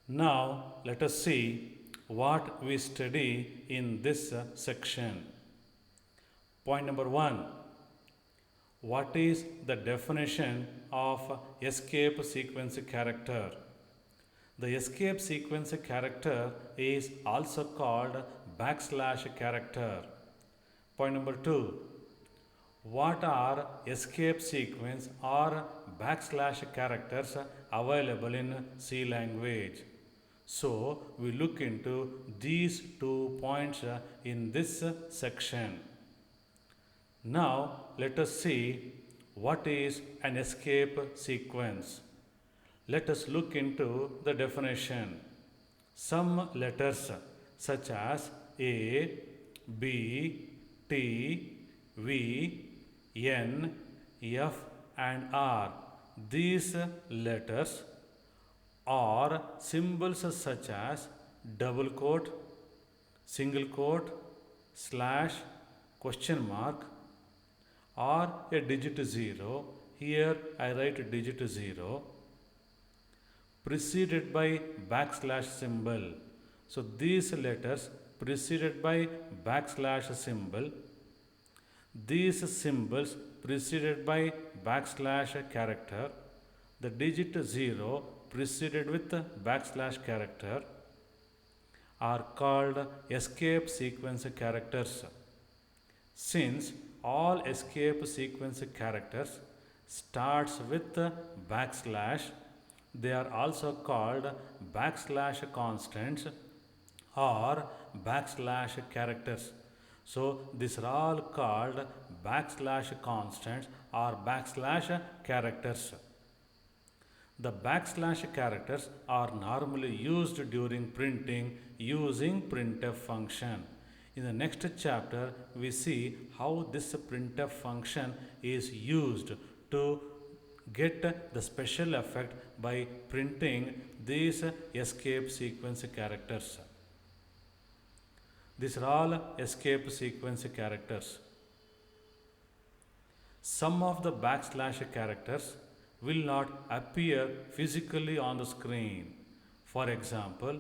Now let us see what we study in this section. Point number 1. What is the definition of escape sequence character? The escape sequence character is also called backslash character. Point number 2. What are escape sequence or backslash characters available in C language? So, we look into these 2 points in this section. Now, let us see what is an escape sequence. Let us look into the definition. Some letters such as A, B, T, V, N, F, and R. These letters are symbols such as double quote, single quote, slash, question mark, or a digit 0. Here I write digit 0 preceded by backslash symbol. So these letters preceded by backslash symbol. These symbols preceded by backslash character. The digit 0 preceded with backslash character are called escape sequence characters. Since all escape sequence characters starts with backslash, they are also called backslash constants or backslash characters. So these are all called backslash constants or backslash characters. The backslash characters are normally used during printing using printf function. In the next chapter, we see how this printf function is used to get the special effect by printing these escape sequence characters. These are all escape sequence characters. Some of the backslash characters will not appear physically on the screen. For example,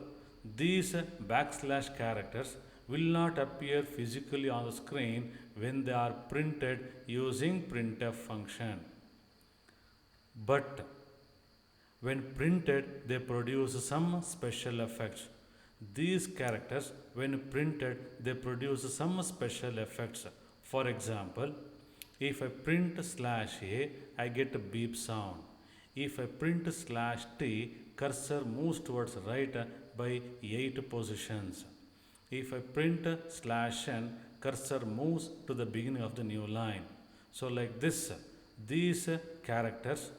these backslash characters will not appear physically on the screen when they are printed using printf function. But when printed, they produce some special effects. These characters, when printed, they produce some special effects. For example, if I print slash A, I get a beep sound. If I print slash T, cursor moves towards right by 8 positions. If I print slash N, cursor moves to the beginning of the new line. So like this, these characters,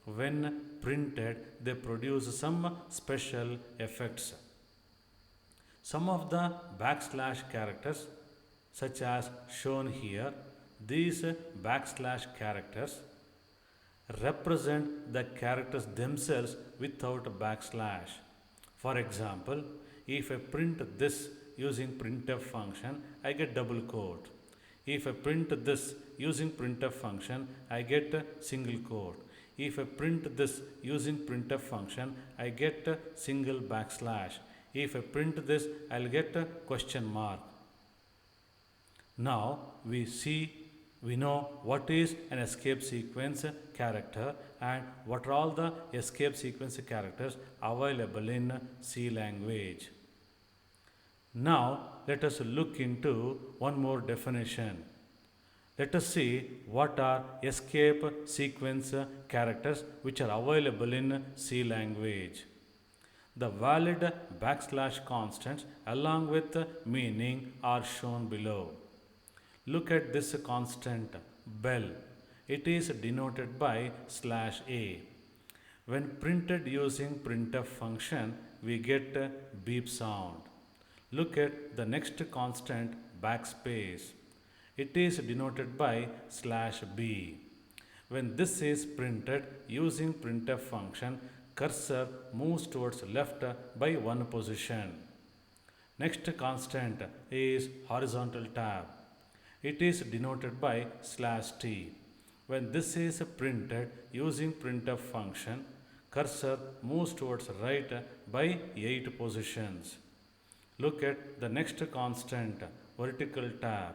when printed, they produce some special effects. Some of the backslash characters, such as shown here, these backslash characters represent the characters themselves without a backslash. For example, if I print this using printf function, I get double quote. If I print this using printf function, I get a single quote. If I print this using printf function, I get a single backslash. If I print this, I'll get a question mark. Now we know what is an escape sequence character and what are all the escape sequence characters available in C language. Now let us look into one more definition. Let us see what are escape sequence characters which are available in C language. The valid backslash constants along with meaning are shown below. Look at this constant bell. It is denoted by slash A. When printed using printf function, we get a beep sound. Look at the next constant backspace. It is denoted by slash B. When this is printed using printf function, cursor moves towards left by 1 position. Next constant is horizontal tab. It is denoted by slash T. When this is printed using printf function, Cursor moves towards right by 8 positions. Look at the next constant, vertical tab.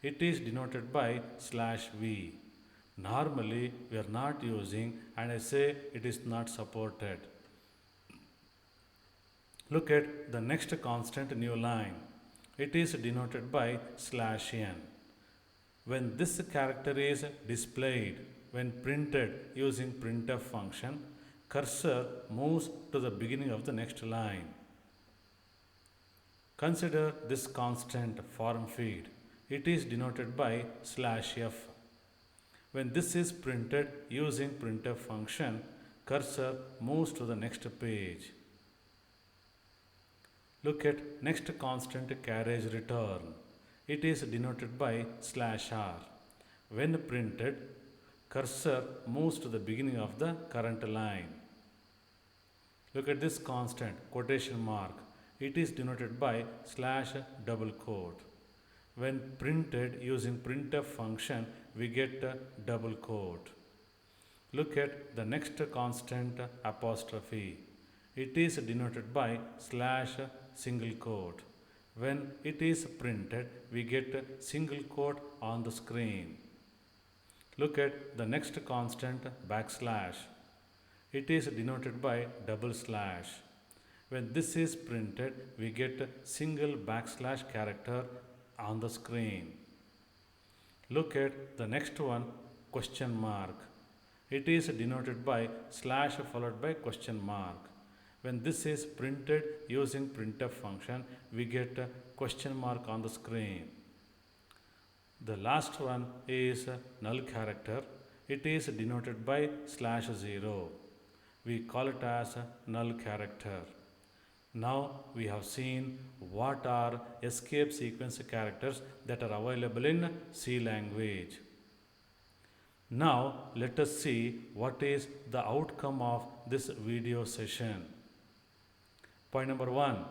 It is denoted by /v. Normally we are not using and I say it is not supported. Look at the next constant new line. It is denoted by /n. When this character is displayed, when printed using printf function, cursor moves to the beginning of the next line. Consider this constant form feed. It is denoted by /f. When this is printed using printf function, cursor moves to the next page. Look at next constant carriage return. It is denoted by /r. When printed, cursor moves to the beginning of the current line. Look at this constant quotation mark. It is denoted by /. When printed using printf function, we get a double quote. Look at the next constant apostrophe. It is denoted by /. When it is printed, we get a single quote on the screen. Look at the next constant \. It is denoted by /. When this is printed, we get a single / character on the screen. Look at the next one, question mark. It is denoted by / followed by question mark. When this is printed using printf function, we get a question mark on the screen. The last one is null character. It is denoted by /0. We call it as a null character. Now we have seen what are escape sequence characters that are available in C language. Now let us see what is the outcome of this video session. Point number 1.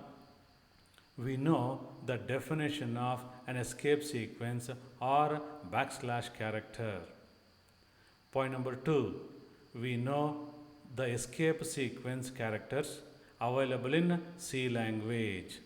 We know the definition of an escape sequence or / character. Point number 2. We know the escape sequence characters available in C language.